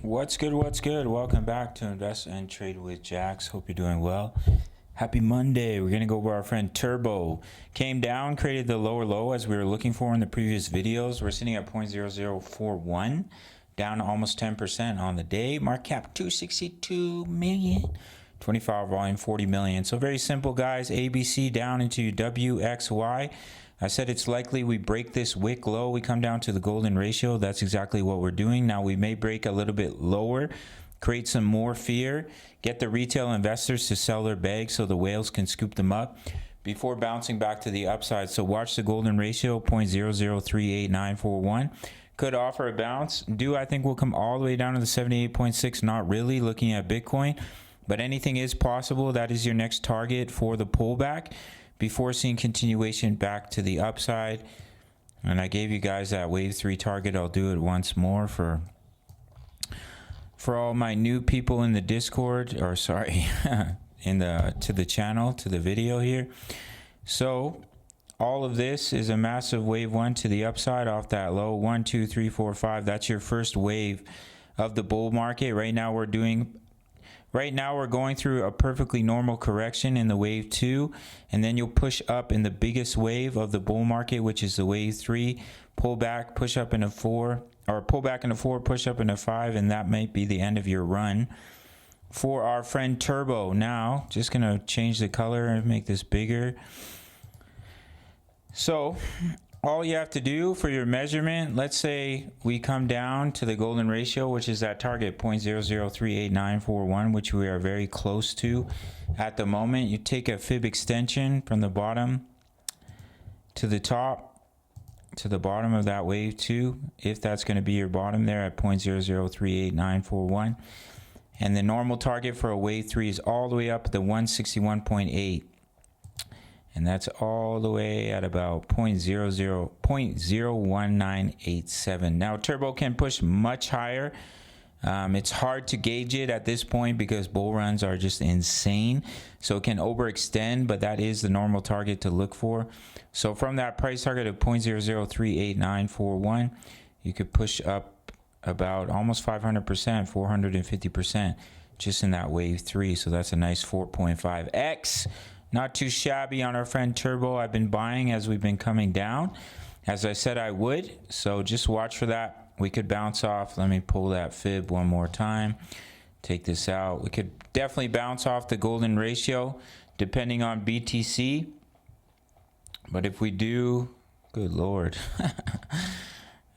What's good? What's good? Welcome back to Invest and Trade with Jax. Hope you're doing well. Happy Monday. We're going to go over our friend Turbo. Came down, created the lower low as we were looking for in the previous videos. We're sitting at 0.0041, down almost 10% on the day. Market cap 262 million. 24-hour volume 40 million. So very simple, guys. ABC down into WXY. I said it's likely we break this wick low. We come down to the golden ratio. That's exactly what we're doing. Now we may break a little bit lower, create some more fear, get the retail investors to sell their bags so the whales can scoop them up before bouncing back to the upside. So watch the golden ratio, 0.0038941. Could offer a bounce. I think we'll come all the way down to the 78.6. Not really, looking at Bitcoin, but anything is possible. That is your next target for the pullback before seeing continuation back to the upside. And I gave you guys that wave 3 target. I'll do it once more for all my new people in the Discord, or sorry, to the channel, to the video here. So all of this is a massive wave 1 to the upside off that low. 1, 2, 3, 4, 5. That's your first wave of the bull market. Right now we're going through a perfectly normal correction in the wave 2, and then you'll push up in the biggest wave of the bull market, which is the wave 3, pull back, push up into 4, or pull back into 4, push up into 5, and that might be the end of your run for our friend Turbo. Now, just gonna change the color and make this bigger. So all you have to do for your measurement, let's say we come down to the golden ratio, which is that target 0.0038941, which we are very close to at the moment. You take a fib extension from the bottom to the top to the bottom of that wave 2, if that's going to be your bottom there at 0.0038941. And the normal target for a wave 3 is all the way up at the 161.8. And that's all the way at about 0.01987. Now Turbo can push much higher. It's hard to gauge it at this point because bull runs are just insane. So it can overextend, but that is the normal target to look for. So from that price target of 0.0038941, you could push up about almost 500%, 450% just in that wave 3. So that's a nice 4.5x. Not too shabby on our friend Turbo. I've been buying as we've been coming down, as I said I would. So just watch for that. We could bounce off. Let me pull that fib one more time. Take this out. We could definitely bounce off the golden ratio depending on BTC. But if we do, good Lord.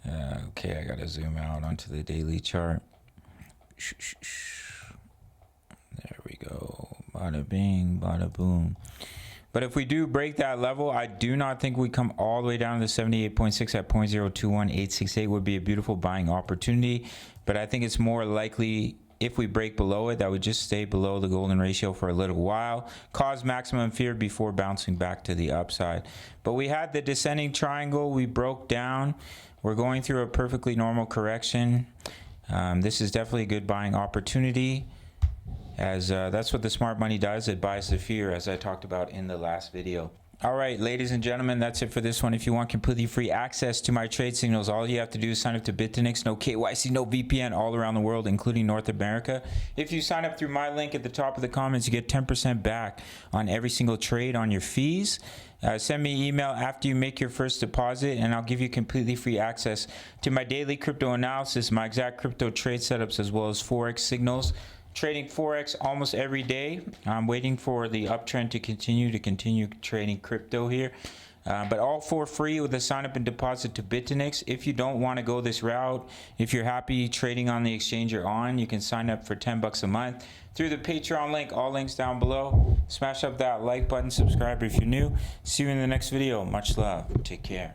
Okay, I got to zoom out onto the daily chart. There we go. Bada bing, bada boom. But if we do break that level, I do not think we come all the way down to the 78.6 at 0.021868 would be a beautiful buying opportunity. But I think it's more likely if we break below it, that would just stay below the golden ratio for a little while, cause maximum fear before bouncing back to the upside. But we had the descending triangle. We broke down. We're going through a perfectly normal correction. This is definitely a good buying opportunity, as that's what the smart money does. It buys the fear, as I talked about in the last video. All right, ladies and gentlemen, that's it for this one. If you want completely free access to my trade signals, all you have to do is sign up to Bitfinex. No KYC, no VPN, all around the world, including North America. If you sign up through my link at the top of the comments, you get 10% back on every single trade on your fees. Send me an email after you make your first deposit, and I'll give you completely free access to my daily crypto analysis, my exact crypto trade setups, as well as Forex signals. Trading Forex almost every day. I'm waiting for the uptrend to continue trading crypto here. But all for free with a sign up and deposit to Bitfinex. If you don't want to go this route, if you're happy trading on the exchange you're on, you can sign up for 10 bucks a month through the Patreon link. All links down below. Smash up that like button, subscribe if you're new. See you in the next video. Much love. Take care.